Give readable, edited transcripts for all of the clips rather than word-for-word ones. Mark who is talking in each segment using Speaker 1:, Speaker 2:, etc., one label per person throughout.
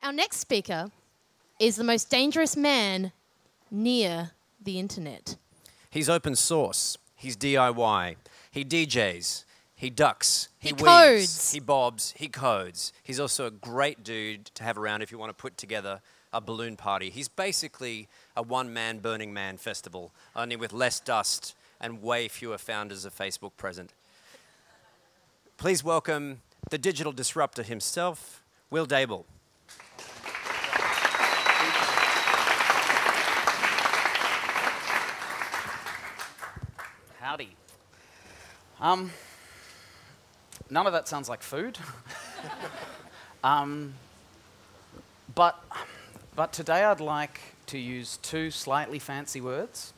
Speaker 1: Our next speaker is the most dangerous man near the internet.
Speaker 2: He's open source. He's DIY. He DJs. He ducks.
Speaker 1: He
Speaker 2: weaves.
Speaker 1: codes.
Speaker 2: He bobs. He codes. He's also a great dude to have around if you want to put together a balloon party. He's basically a one-man Burning Man festival, only with less dust and way fewer founders of Facebook present. Please welcome the digital disruptor himself, Will Dayble.
Speaker 3: Howdy. None of that sounds like food. But today I'd like to use two slightly fancy words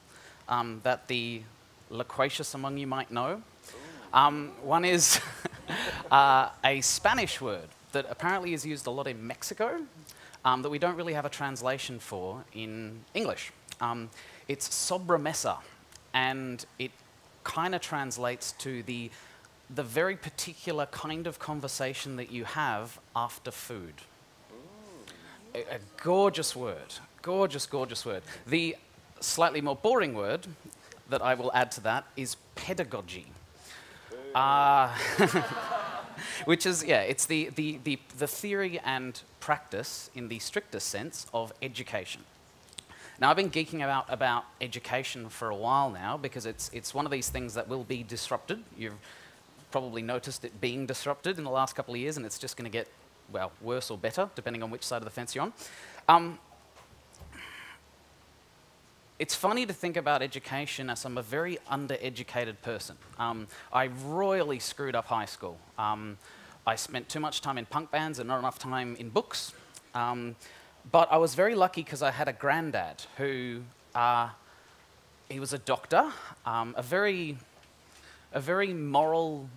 Speaker 3: that the loquacious among you might know. One is a Spanish word that apparently is used a lot in Mexico that we don't really have a translation for in English. It's sobramesa, and it kind of translates to the very particular kind of conversation that you have after food. A gorgeous word, gorgeous, gorgeous word. The slightly more boring word that I will add to that is pedagogy. Which is, yeah, it's the theory and practice in the strictest sense of education. Now, I've been geeking about education for a while now because it's one of these things that will be disrupted. You've probably noticed it being disrupted in the last couple of years, and it's just going to get, well, worse or better, depending on which side of the fence you're on. It's funny to think about education as I'm a very undereducated person. I royally screwed up high school. I spent too much time in punk bands and not enough time in books. But I was very lucky because I had a granddad who, he was a doctor, a very moral,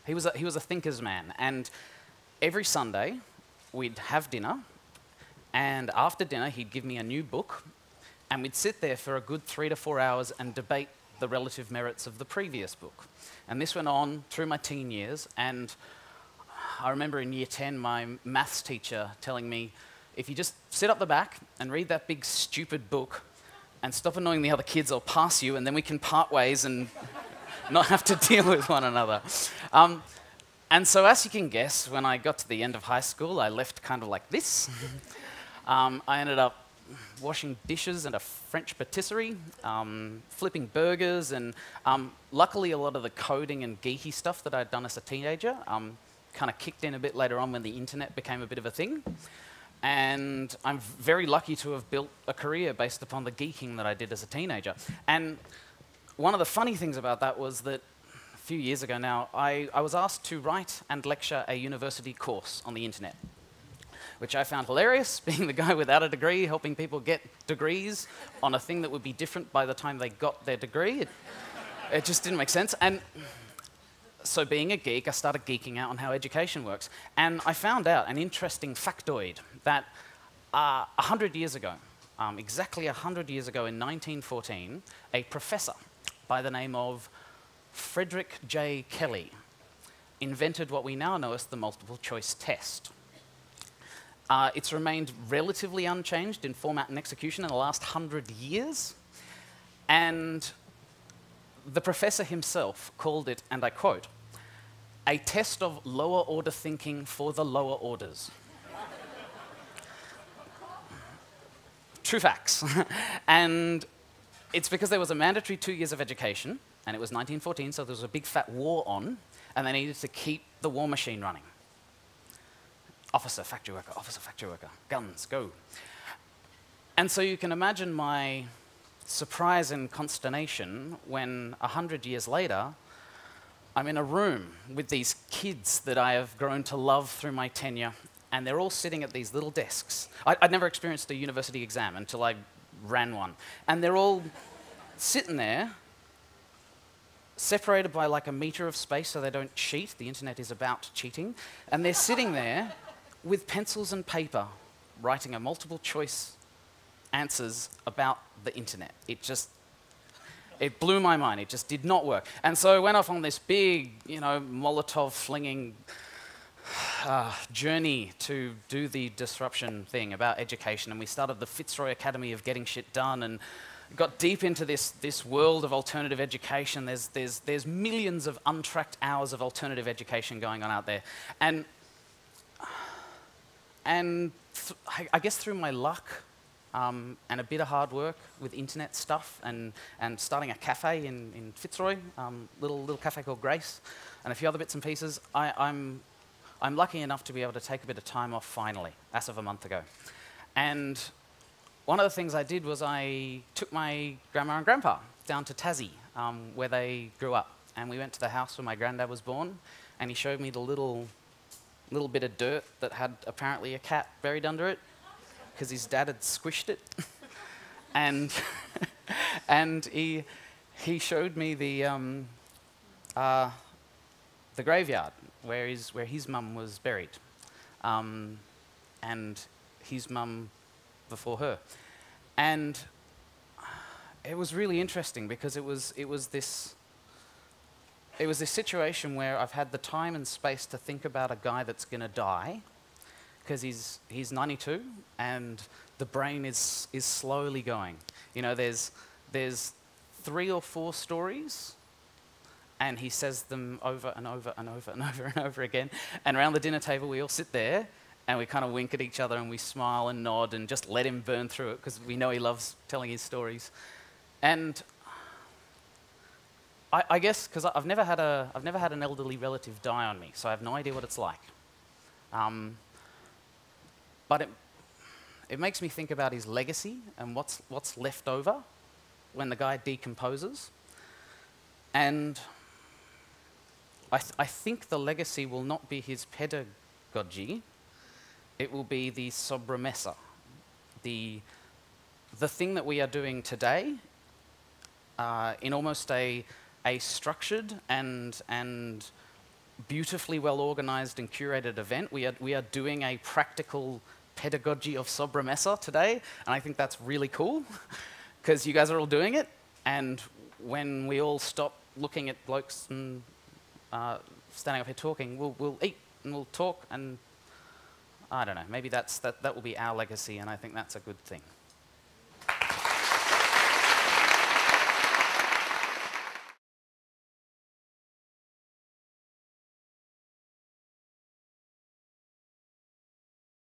Speaker 3: he was a thinker's man. And every Sunday we'd have dinner, and after dinner he'd give me a new book, and we'd sit there for a good 3 to 4 hours and debate the relative merits of the previous book. And this went on through my teen years, and I remember in year 10 my maths teacher telling me, if you just sit up the back and read that big stupid book and stop annoying the other kids, I'll pass you and then we can part ways and not have to deal with one another. And so as you can guess, when I got to the end of high school, I left kind of like this. I ended up washing dishes at a French patisserie, flipping burgers, and luckily a lot of the coding and geeky stuff that I'd done as a teenager kind of kicked in a bit later on when the internet became a bit of a thing. And I'm very lucky to have built a career based upon the geeking that I did as a teenager. And one of the funny things about that was that a few years ago now, I was asked to write and lecture a university course on the internet, which I found hilarious, being the guy without a degree, helping people get degrees on a thing that would be different by the time they got their degree. It just didn't make sense. And so being a geek, I started geeking out on how education works. And I found out an interesting factoid that 100 years ago, exactly 100 years ago in 1914, a professor by the name of Frederick J. Kelly invented what we now know as the multiple choice test. It's remained relatively unchanged in format and execution in the last 100 years. And the professor himself called it, and I quote, a test of lower order thinking for the lower orders. True facts. And it's because there was a mandatory 2 years of education, and it was 1914, so there was a big fat war on, and they needed to keep the war machine running. Officer, factory worker, guns, go. And so you can imagine my surprise and consternation when 100 years later, I'm in a room with these kids that I have grown to love through my tenure, and they're all sitting at these little desks. I'd never experienced a university exam until I ran one. And they're all sitting there, separated by like a meter of space so they don't cheat. The internet is about cheating. And they're sitting there with pencils and paper, writing a multiple choice answers about the internet. It blew my mind. It just did not work. And so I went off on this big, Molotov flinging journey to do the disruption thing about education, and we started the Fitzroy Academy of Getting Shit Done, and got deep into this world of alternative education. There's millions of untracked hours of alternative education going on out there, and I guess through my luck and a bit of hard work with internet stuff and starting a cafe in Fitzroy, little cafe called Grace, and a few other bits and pieces, I'm lucky enough to be able to take a bit of time off finally, as of a month ago. And one of the things I did was I took my grandma and grandpa down to Tassie, where they grew up, and we went to the house where my granddad was born, and he showed me the little bit of dirt that had apparently a cat buried under it, because his dad had squished it. And he showed me the graveyard where his mum was buried, and his mum before her. And it was really interesting because it was this situation where I've had the time and space to think about a guy that's going to die, because he's 92 and the brain is slowly going. You know, there's 3 or 4 stories, and he says them over and over and over and over and over again. And around the dinner table, we all sit there and we kind of wink at each other and we smile and nod and just let him burn through it, because we know he loves telling his stories. And I guess because I've never had an elderly relative die on me, so I have no idea what it's like. But it makes me think about his legacy and what's left over when the guy decomposes. And I think the legacy will not be his pedagogy. It will be the sobramesa, the thing that we are doing today in almost a structured and beautifully well organized and curated event. We are doing a practical pedagogy of sobramesa today, and I think that's really cool because you guys are all doing it. And when we all stop looking at blokes and standing up here talking, we'll eat and we'll talk, and I don't know, maybe that will be our legacy, and I think that's a good thing.